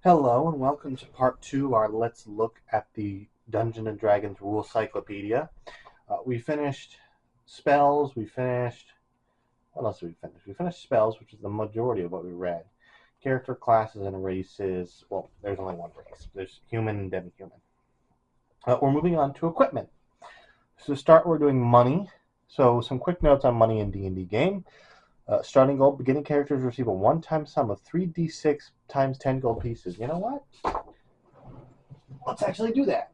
Hello and welcome to part two of our Let's Look at the Dungeons and Dragons Rule Cyclopedia. We finished spells, what else did we finish? We finished spells, which is the majority of what we read. Character classes and races, well, there's only one race. There's human and demi-human. We're moving on to equipment. So to start, we're doing money. So some quick notes on money in D&D game. Starting gold, beginning characters receive a one-time sum of 3d6 times 10 gold pieces. You know what? Let's actually do that.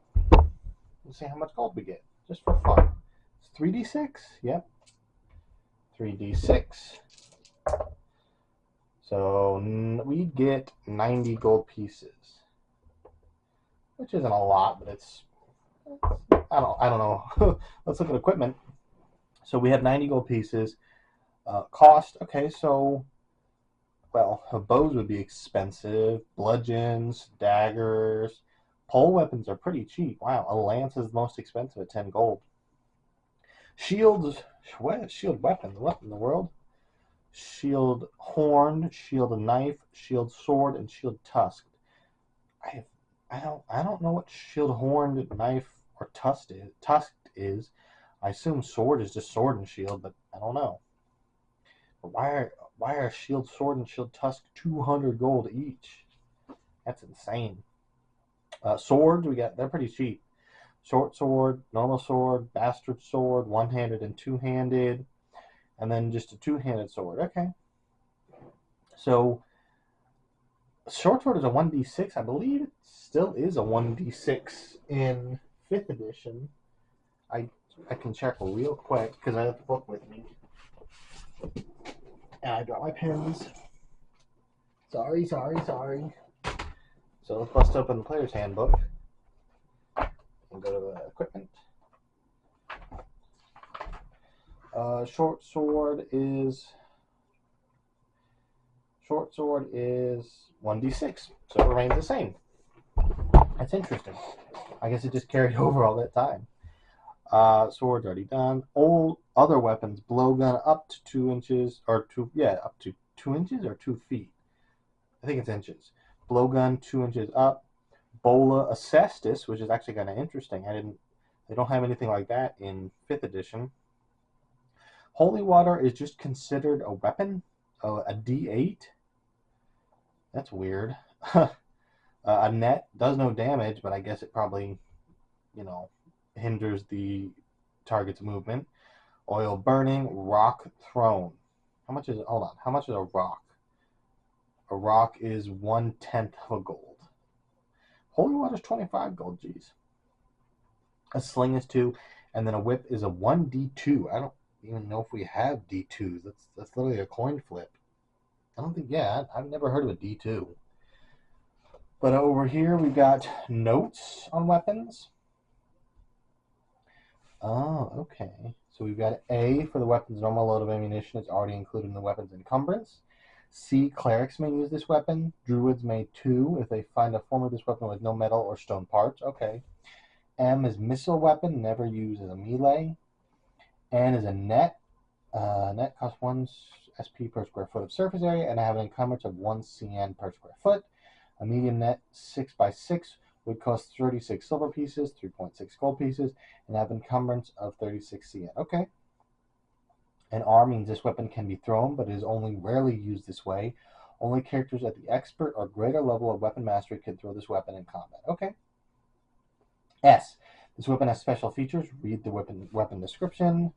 Let's see how much gold we get, just for fun. It's 3d6? Yep. 3d6. So we get 90 gold pieces, which isn't a lot, but I don't know. Let's look at equipment. So we have 90 gold pieces. Cost, okay, so, well, bows would be expensive. Bludgeons, daggers, pole weapons are pretty cheap. Wow, a lance is the most expensive at 10 gold. Shields, what? Shield weapon, what in the world? Shield horn, shield knife, shield sword, and shield tusked. I I don't know what shield horn, knife, or tusked is. I assume sword is just sword and shield, but I don't know. But why are shield sword and shield tusk 200 gold each? That's insane. Swords, they're pretty cheap. Short sword, normal sword, bastard sword, one-handed and two-handed, and then just a two-handed sword. Okay. So short sword is a 1d6. I believe it still is a 1d6 in 5th edition. I I can check real quick because I have the book with me. And I got my pens. Sorry. So let's bust open the player's handbook and go to equipment. Short sword is 1d6, so it remains the same. That's interesting. I guess it just carried over all that time. Sword's already done. Old other weapons, blowgun up to 2 inches up to 2 inches or 2 feet. I think it's inches. Blowgun 2 inches up. Bola Acestus, which is actually kind of interesting. They don't have anything like that in 5th edition. Holy water is just considered a weapon, a D8. That's weird. A net does no damage, but I guess it probably, hinders the target's movement. Oil burning, rock thrown. Hold on, how much is a rock? A rock is 1/10 of a gold. Holy water is 25 gold, geez. A sling is 2, and then a whip is a 1d2. I don't even know if we have d2s. That's literally a coin flip. I don't think, yeah, I've never heard of a d2. But over here we've got notes on weapons. Oh, okay. So we've got A for the weapon's normal load of ammunition. It's already included in the weapon's encumbrance. C, clerics may use this weapon. Druids may too if they find a form of this weapon with no metal or stone parts. Okay. M is missile weapon, never used as a melee. N is a net. Net costs 1 SP per square foot of surface area, and I have an encumbrance of 1 CN per square foot. A medium net 6x6 would cost 36 silver pieces, 3.6 gold pieces, and have encumbrance of 36 CN. Okay. And R means this weapon can be thrown, but it is only rarely used this way. Only characters at the expert or greater level of weapon mastery can throw this weapon in combat. Okay. S. This weapon has special features. Read the weapon description.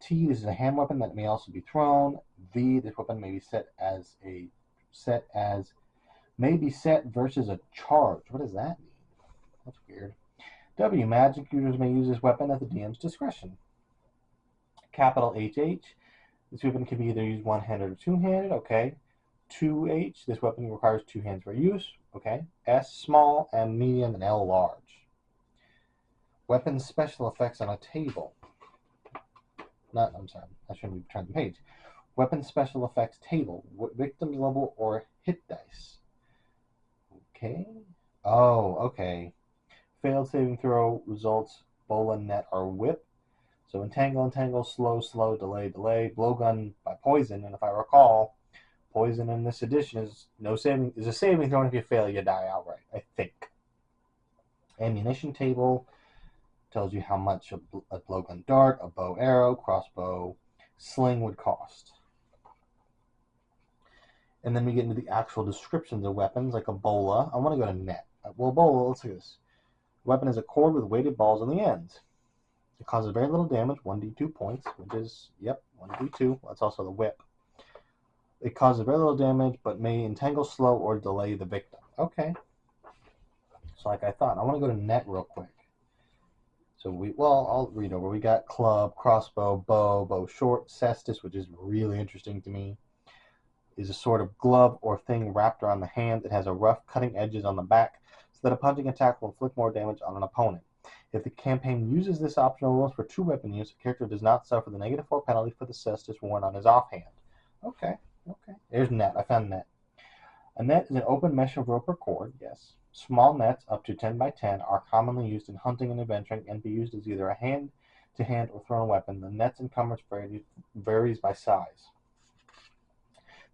T. This is a hand weapon that may also be thrown. V. This weapon may be set versus a charge. What does that mean? That's weird. W. Magic users may use this weapon at the DM's discretion. Capital HH. This weapon can be either used one-handed or two-handed. Okay. 2H. This weapon requires 2 hands for use. Okay. S. Small, M. Medium, and L. Large. Weapon special effects on a table. I'm sorry, I shouldn't be turning the page. Weapon special effects table. Victim's level or hit dice. Okay. Oh, okay. Failed saving throw results bola, net, or whip. So entangle, slow, delay. Blowgun by poison. And if I recall, Poison in this edition is a saving throw, and if you fail, you die outright, I think. Ammunition table tells you how much a blowgun dart, a bow arrow, crossbow, sling would cost. And then we get into the actual descriptions of weapons, like a bola. I want to go to net. Well, bola, let's look at this. Weapon is a cord with weighted balls on the ends. It causes very little damage, 1d2 points, which is, yep, 1d2. That's also the whip. It causes very little damage, but may entangle, slow, or delay the victim. Okay. So like I thought, I want to go to net real quick. So I'll read over. We got club, crossbow, bow short, cestus, which is really interesting to me. Is a sort of glove or thing wrapped around the hand. It has a rough cutting edges on the back so that a punching attack will inflict more damage on an opponent. If the campaign uses this optional rules for true weapon use, the character does not suffer the -4 penalty for the cestus worn on his offhand. Okay. There's net. I found net. A net is an open mesh of rope or cord, yes. Small nets, up to 10 by 10, are commonly used in hunting and adventuring and be used as either a hand-to-hand or thrown weapon. The net's encumbrance varies by size.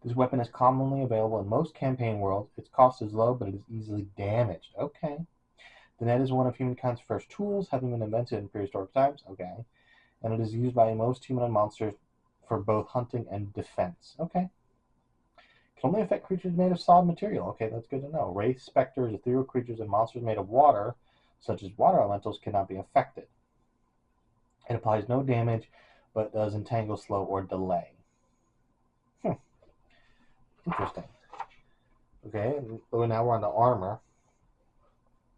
This weapon is commonly available in most campaign worlds. Its cost is low, but it is easily damaged. Okay. The net is one of humankind's first tools, having been invented in prehistoric times. Okay. And it is used by most human and monsters for both hunting and defense. Okay. Can only affect creatures made of solid material. Okay, that's good to know. Wraiths, specters, ethereal creatures, and monsters made of water, such as water elementals, cannot be affected. It applies no damage, but does entangle, slow, or delay. Interesting. Okay, so now we're on the armor.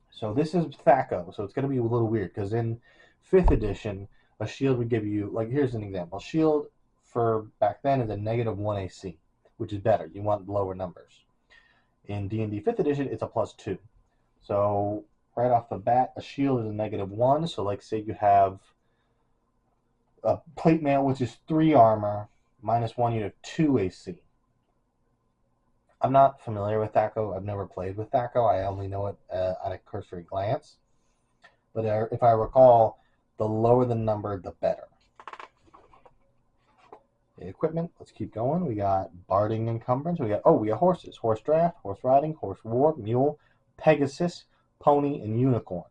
So this is Thaco, so it's going to be a little weird, because in 5th edition, a shield would give you, like, here's an example. A shield for back then is a -1 AC, which is better. You want lower numbers. In D&D 5th edition, it's a +2. So right off the bat, a shield is a -1. So like say you have a plate mail, which is 3 armor, -1, you have 2 AC. I'm not familiar with Thaco. I've never played with Thaco. I only know it at a cursory glance. But if I recall, the lower the number, the better. Equipment, let's keep going. We got barding encumbrance. We got horses. Horse draft, horse riding, horse war, mule, Pegasus, pony, and unicorn.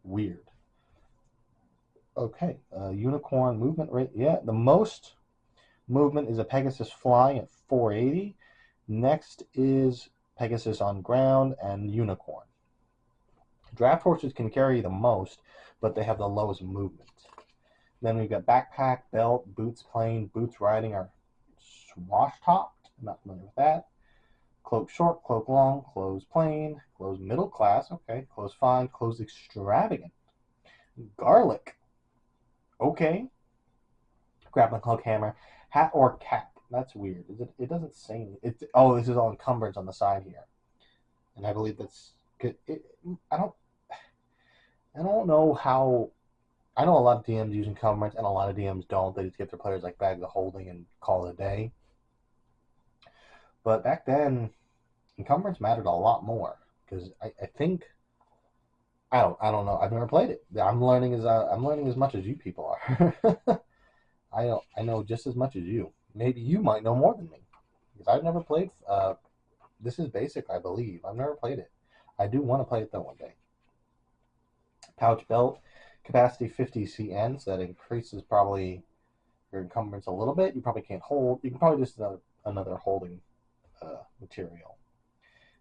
Weird. Okay, unicorn movement rate. Yeah, the most movement is a Pegasus flying at 480. Next is Pegasus on ground and unicorn. Draft horses can carry the most, but they have the lowest movement. Then we've got backpack, belt, boots plain, boots riding are swash topped. I'm not familiar with that. Cloak short, cloak long, clothes plain, clothes middle class, okay. Clothes fine, clothes extravagant. Garlic, okay. Grappling hook, hammer, hat or cap. That's weird. It doesn't say. This is all encumbrance on the side here, and I believe that's good. I don't know how. I know a lot of DMs use encumbrance, and a lot of DMs don't. They just give their players like bags of holding and call it a day. But back then, encumbrance mattered a lot more because I think I don't know. I've never played it. I'm learning as much as you people are. I know just as much as you. Maybe you might know more than me because I've never played. This is basic, I believe. I've never played it. I do want to play it though one day. Pouch belt. Capacity 50 CN, so that increases probably your encumbrance a little bit. You probably can't hold. You can probably just another holding material.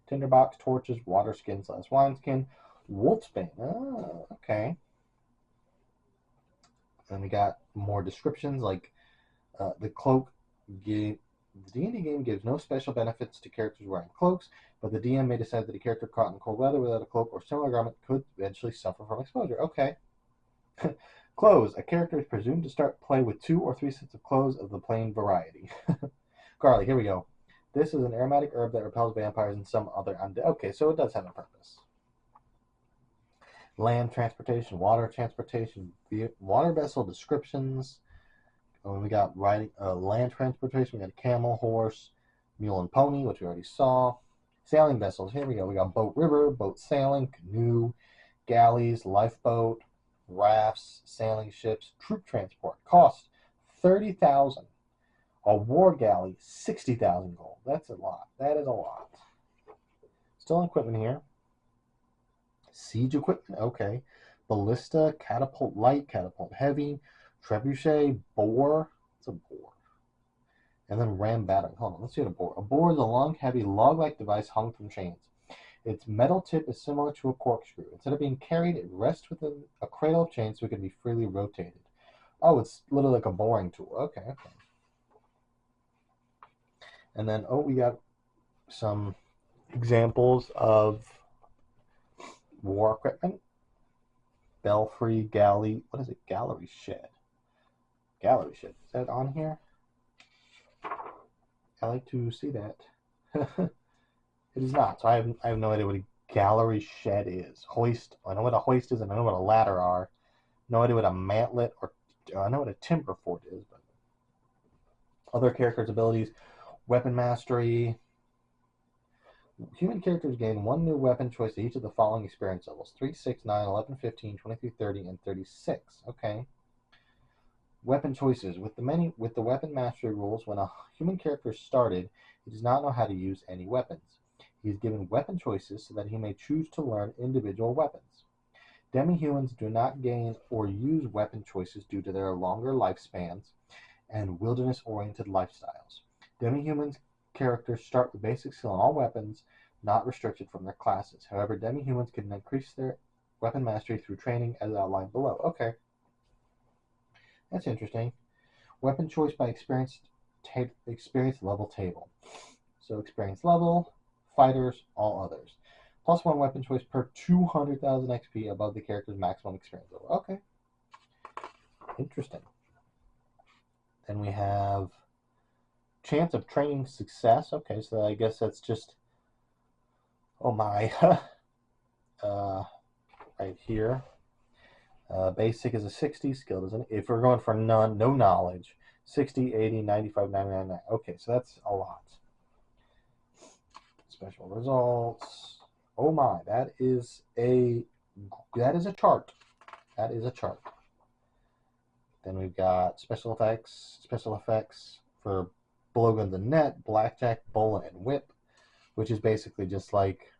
Tinderbox, torches, water skin / wineskin, wolfsbane. Oh, okay. And we got more descriptions like the cloak game. The D&D game gives no special benefits to characters wearing cloaks, but the DM may decide that a character caught in cold weather without a cloak or similar garment could eventually suffer from exposure. Okay. Clothes. A character is presumed to start play with 2 or 3 sets of clothes of the plain variety. Garlic. Here we go. This is an aromatic herb that repels vampires and some other undead. Okay, so it does have a purpose. Land transportation, water transportation, water vessel descriptions. We got riding, land transportation. We got a camel, horse, mule, and pony, which we already saw. Sailing vessels. Here we go. We got boat, river, boat sailing, canoe, galleys, lifeboat, rafts, sailing ships, troop transport. Cost 30,000. A war galley, 60,000 gold. That's a lot. That is a lot. Still equipment here. Siege equipment, okay. Ballista, catapult light, catapult heavy, trebuchet, boar. It's a boar. And then ram battery. Hold on, let's see what a boar. A boar is a long, heavy, log-like device hung from chains. Its metal tip is similar to a corkscrew. Instead of being carried, it rests within a cradle of chains so it can be freely rotated. Oh, it's literally like a boring tool. Okay, okay. And then, oh, we got some examples of war equipment. Belfry, galley. What is it? Gallery shed. Gallery shed. Is that on here? I like to see that. It is not. So I have no idea what a gallery shed is. Hoist. I know what a hoist is, and I know what a ladder are. No idea what a mantlet or I know what a timber fort is. But other characters' abilities: weapon mastery. Human characters gain one new weapon choice at each of the following experience levels: 3, 6, 9, 11, 15, 23, 30, and 36. Okay. Weapon choices. With the weapon mastery rules, when a human character started, he does not know how to use any weapons. He is given weapon choices so that he may choose to learn individual weapons. Demi-humans do not gain or use weapon choices due to their longer lifespans and wilderness-oriented lifestyles. Demi-humans characters start with basic skill on all weapons, not restricted from their classes. However, demi-humans can increase their weapon mastery through training as outlined below. Okay. That's interesting. Weapon choice by experience level table. So experience level, fighters, all others. Plus one weapon choice per 200,000 XP above the character's maximum experience level. Okay. Interesting. Then we have chance of training success. Okay, so I guess that's just, oh my, right here. Basic is a 60, skill isn't it? If we're going for no knowledge, 60, 80, 95, 99. Okay, so that's a lot. Special results. Oh my, that is a chart. That is a chart. Then we've got special effects for blowguns and net, blackjack, bowling, and whip, which is basically just like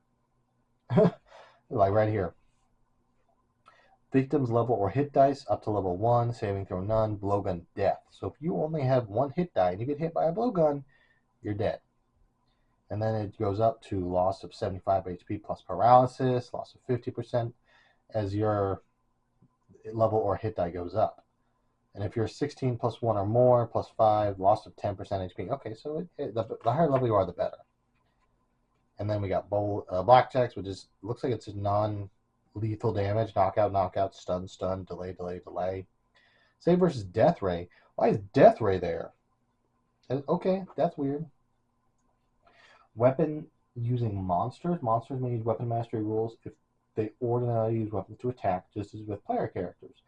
like right here. Victim's level or hit dice up to level 1, saving throw none, blowgun death. So if you only have one hit die and you get hit by a blowgun, you're dead. And then it goes up to loss of 75 HP plus paralysis, loss of 50% as your level or hit die goes up. And if you're 16 plus 1 or more, plus 5, loss of 10% HP. Okay, so the higher level you are, the better. And then we got blackjacks, which is looks like it's a non-lethal damage, knockout, stun, delay. Save versus Death Ray. Why is Death Ray there? Okay, that's weird. Weapon using monsters. Monsters may use weapon mastery rules if they ordinarily use weapons to attack, just as with player characters.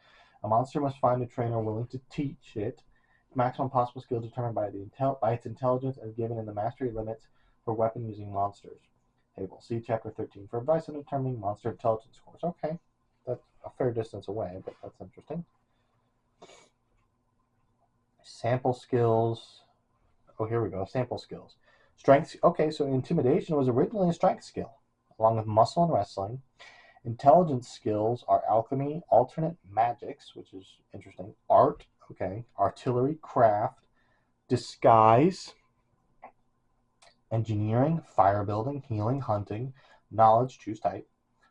A monster must find a trainer willing to teach it. Maximum possible skill determined by its intelligence as given in the mastery limits for weapon using monsters table. See Chapter 13 for advice on determining monster intelligence scores. Okay, that's a fair distance away, but that's interesting. Sample skills. Oh, here we go. Sample skills. Strength. Okay, so intimidation was originally a strength skill, along with muscle and wrestling. Intelligence skills are alchemy, alternate magics, which is interesting. Art. Okay. Artillery, craft, disguise, engineering, fire building, healing, hunting, knowledge, choose type,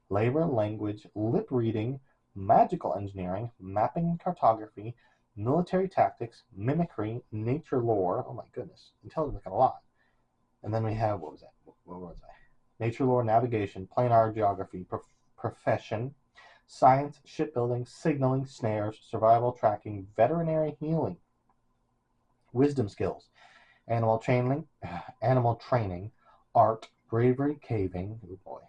labor, language, lip reading, magical engineering, mapping and cartography, military tactics, mimicry, nature lore. Oh my goodness, intelligence got a lot. And then we have, what was I? Nature lore, navigation, planar geography, profession, science, shipbuilding, signaling, snares, survival, tracking, veterinary, healing, wisdom skills, animal training, art, bravery, caving, oh boy,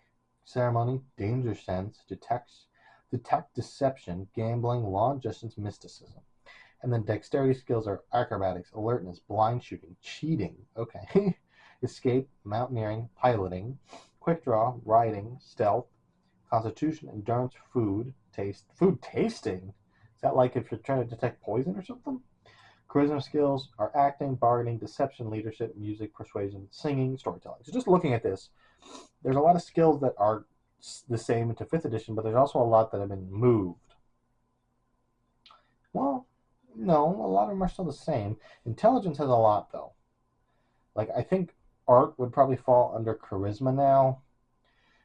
ceremony, danger sense, detect deception, gambling, long distance, mysticism. And then dexterity skills are acrobatics, alertness, blind shooting, cheating, okay, escape, mountaineering, piloting, quick draw, riding, stealth, constitution, endurance, food tasting. Is that like if you're trying to detect poison or something? Charisma skills are acting, bargaining, deception, leadership, music, persuasion, singing, storytelling. So just looking at this, there's a lot of skills that are the same into 5th edition, but there's also a lot that have been moved. Well, no, a lot of them are still the same. Intelligence has a lot, though. Like, I think art would probably fall under charisma now.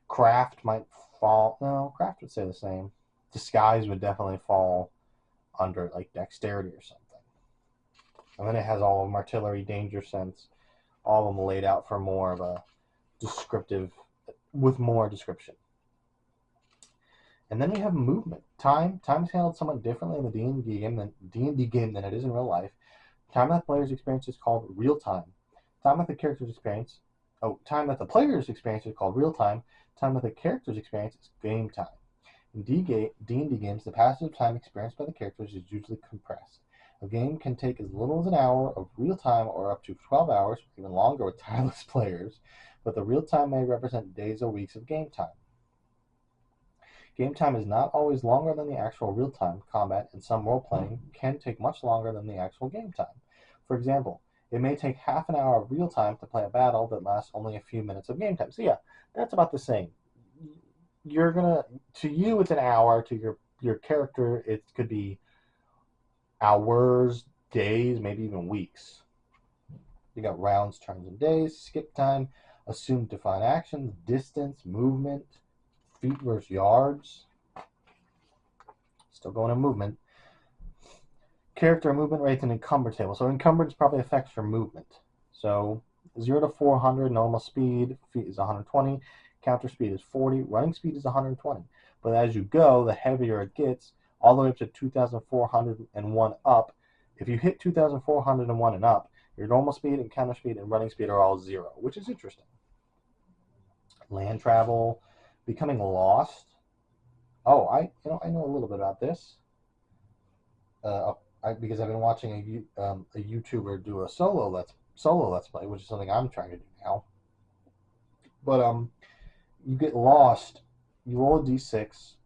Craft might fall. No, craft would stay the same. Disguise would definitely fall under, like, dexterity or something. And then it has all of them: artillery, danger sense, all of them laid out for more of a descriptive, with more description. And then we have movement. Time is handled somewhat differently in the D&D game than it is in real life. Time that the player's experience is called real time. Time that the player's experience is called real time. Time that the character's experience is game time. In D&D games, the passage of time experienced by the characters is usually compressed. A game can take as little as an hour of real time or up to 12 hours, even longer with tireless players, but the real time may represent days or weeks of game time. Game time is not always longer than the actual real time. Combat in some role-playing can take much longer than the actual game time. For example, it may take half an hour of real time to play a battle that lasts only a few minutes of game time. So yeah, that's about the same. To you it's an hour, to your character it could be hours, days, maybe even weeks. You got rounds, turns, and days, skip time, assumed defined actions, distance, movement, feet versus yards. Still going in movement. Character movement rates and encumber table. So encumbrance probably affects your movement. So 0 to 400, normal speed, feet is 120, counter speed is 40, running speed is 120. But as you go, the heavier it gets, all the way up to 2,401 up. If you hit 2,401 and up, your normal speed and counter speed and running speed are all 0, which is interesting. Land travel, becoming lost. Oh, I know a little bit about this. Because I've been watching a YouTuber do a solo let's play, which is something I'm trying to do now. But you get lost. You roll a d6.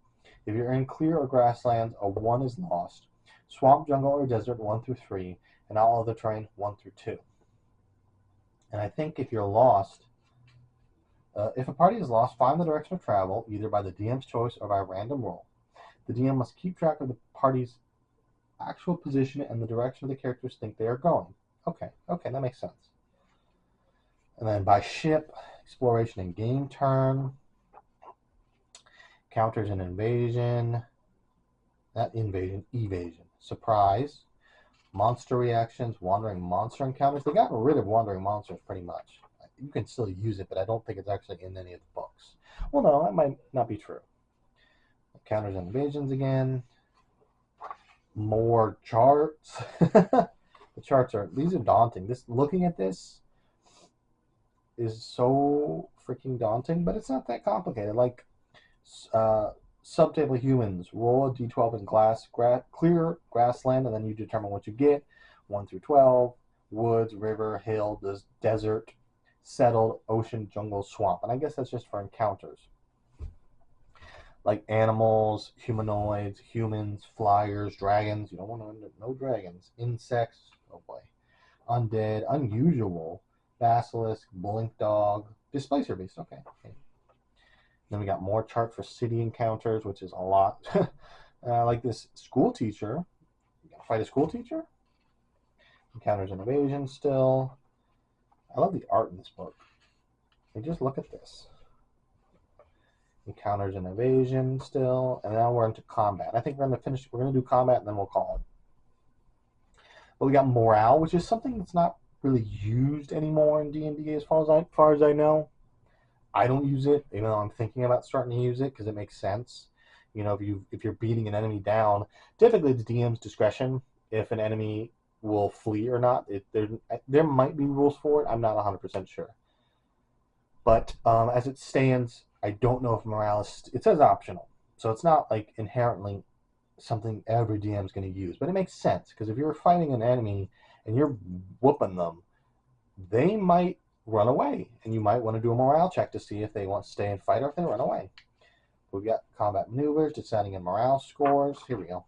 If you're in clear or grasslands, a 1 is lost. Swamp, jungle, or desert, 1 through 3, and all other terrain, 1 through 2. And I think if you're lost, if a party is lost, find the direction of travel, either by the DM's choice or by random roll. The DM must keep track of the party's actual position and the direction the characters think they are going. Okay, that makes sense. And then by ship, exploration and game turn, counters and invasion, evasion, surprise, monster reactions, wandering monster encounters. They got rid of wandering monsters pretty much. You can still use it, but I don't think it's actually in any of the books. Well, no, that might not be true. Counters and invasions again. More charts. The charts these are daunting. Looking at this is so freaking daunting, but it's not that complicated. Like subtable humans, roll a d12 in clear grassland, and then you determine what you get. 1 through 12, woods, river, hill, desert, settled, ocean, jungle, swamp. And I guess that's just for encounters. Like animals, humanoids, humans, flyers, dragons. You don't want to end up no dragons. Insects, oh boy. Undead, unusual, basilisk, blink dog, displacer beast. Okay. Then we got more chart for city encounters, which is a lot. Like this school teacher. You gotta fight a school teacher. Encounters and evasion still. I love the art in this book. Just look at this. Encounters and evasion still, and now we're into combat. I think we're gonna do combat and then we'll call it. But we got morale, which is something that's not really used anymore in D&D as far as I know. I don't use it, even though I'm thinking about starting to use it because it makes sense. If you're beating an enemy down, typically it's DM's discretion if an enemy will flee or not. There might be rules for it. I'm not 100% sure. But as it stands, I don't know if morale it says optional. So it's not like inherently something every DM is going to use. But it makes sense, because if you're fighting an enemy and you're whooping them, they might run away. And you might want to do a morale check to see if they want to stay and fight or if they run away. We've got combat maneuvers, deciding in morale scores. Here we go.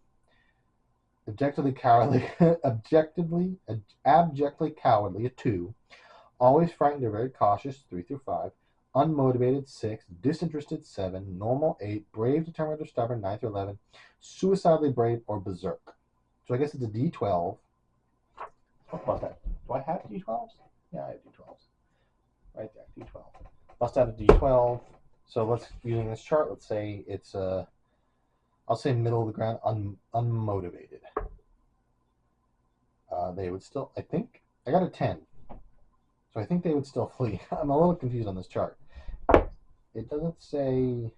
Objectively cowardly, abjectly cowardly, a 2. Always frightened or very cautious, 3 through 5. Unmotivated, 6. Disinterested, 7. Normal, 8. Brave, determined, or stubborn, 9 through 11. Suicidally brave or berserk. So I guess it's a D12. What was that? Do I have D12s? Yeah, I have D12s. Right there, D12. Bust out a D12. So let's, using this chart, let's say it's I'll say middle of the ground, unmotivated. They would still, I think, I got a 10. So I think they would still flee. I'm a little confused on this chart. It doesn't say,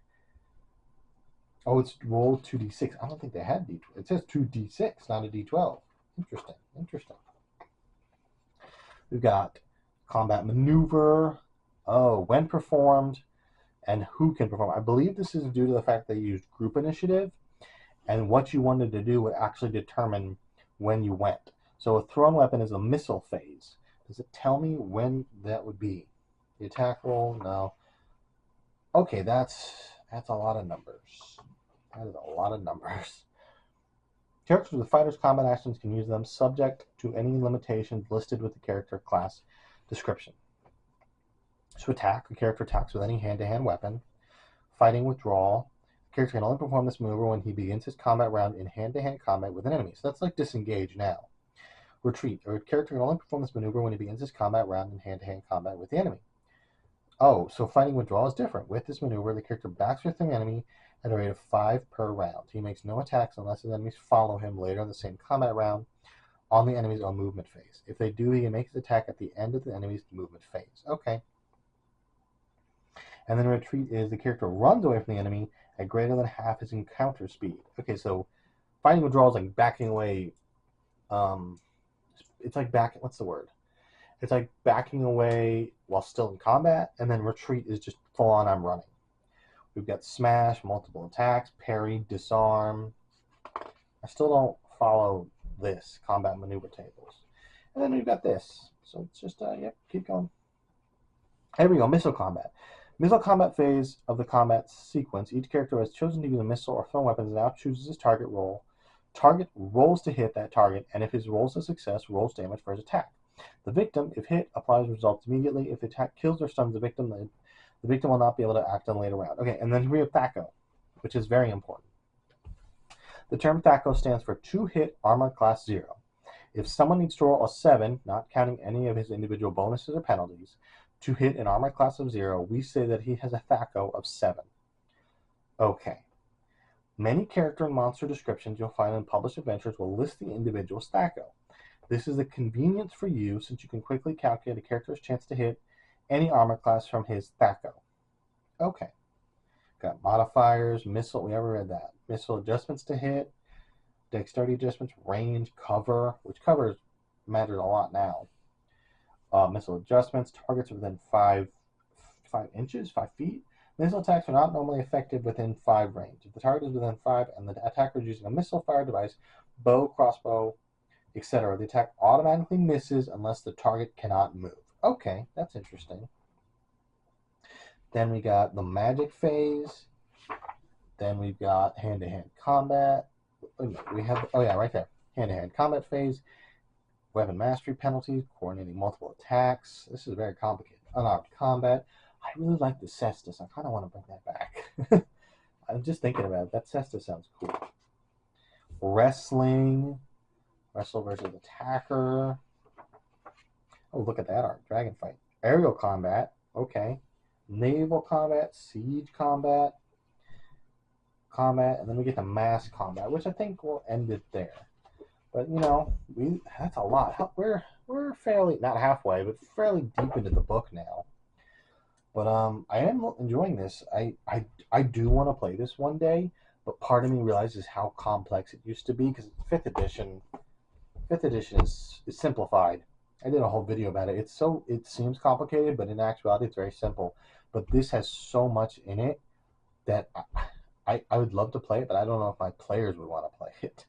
oh, it's roll 2d6. I don't think they had D12. It says 2d6, not a D12. Interesting, interesting. We've got combat maneuver. Oh, when performed and who can perform. I believe this is due to the fact they used group initiative, and what you wanted to do would actually determine when you went. So a thrown weapon is a missile phase. Does it tell me when that would be? The attack roll? No. Okay, that's a lot of numbers. That is a lot of numbers. Characters with fighters' combat actions can use them subject to any limitations listed with the character class description. To attack, the character attacks with any hand-to-hand weapon. Fighting withdrawal. The character can only perform this maneuver when he begins his combat round in hand-to-hand combat with an enemy. So that's like disengage now. Retreat. A character can only perform this maneuver when he begins his combat round in hand-to-hand combat with the enemy. Oh, so fighting withdrawal is different. With this maneuver, the character backs with the enemy at a rate of 5 per round. He makes no attacks unless his enemies follow him later in the same combat round on the enemy's own movement phase. If they do, he can make his attack at the end of the enemy's movement phase. Okay. And then retreat is the character runs away from the enemy at greater than half his encounter speed. Okay, so fighting withdrawal is like backing away. It's like what's the word? It's like backing away while still in combat, and then retreat is just full on I'm running. We've got smash, multiple attacks, parry, disarm. I still don't follow this combat maneuver tables. And then we've got this. So it's just, yep, keep going. Here we go, missile combat. Missile combat phase of the combat sequence. Each character who has chosen to use a missile or thrown weapons now chooses his target roll. Target rolls to hit that target, and if his rolls a success, rolls damage for his attack. The victim, if hit, applies results immediately. If the attack kills or stuns the victim will not be able to act on later round. Okay, and then we have THAC0, which is very important. The term THAC0 stands for 2-hit armor class 0. If someone needs to roll a 7, not counting any of his individual bonuses or penalties, to hit an armor class of 0, we say that he has a THAC0 of 7. Okay. Many character and monster descriptions you'll find in published adventures will list the individual's THAC0. This is a convenience for you since you can quickly calculate a character's chance to hit any armor class from his THAC0. Okay. Got modifiers, missile, we never read that. Missile adjustments to hit, dexterity adjustments, range, cover, which covers matters a lot now. Missile adjustments, targets within 5 inches, 5 feet. Missile attacks are not normally effective within 5 range. If the target is within 5 and the attacker is using a missile fire device, bow, crossbow, etc., the attack automatically misses unless the target cannot move. Okay, that's interesting. Then we got the magic phase. Then we've got hand-to-hand combat. We have, oh yeah, right there. Hand-to-hand combat phase. Weapon mastery penalties, coordinating multiple attacks. This is very complicated. Unarmed combat. I really like the cestus. I kind of want to bring that back. I'm just thinking about it. That cestus sounds cool. Wrestling. Wrestle versus attacker. Oh, look at that art. Dragon fight. Aerial combat. Okay. Naval combat. Siege combat. And then we get to mass combat, which I think we'll end it there. But you know, that's a lot. We're fairly, not halfway, but fairly deep into the book now. But I am enjoying this. I do want to play this one day, but part of me realizes how complex it used to be because fifth edition is simplified. I did a whole video about it. It seems complicated, but in actuality, it's very simple. But this has so much in it that I would love to play it, but I don't know if my players would want to play it.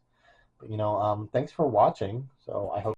But you know, thanks for watching. So I hope.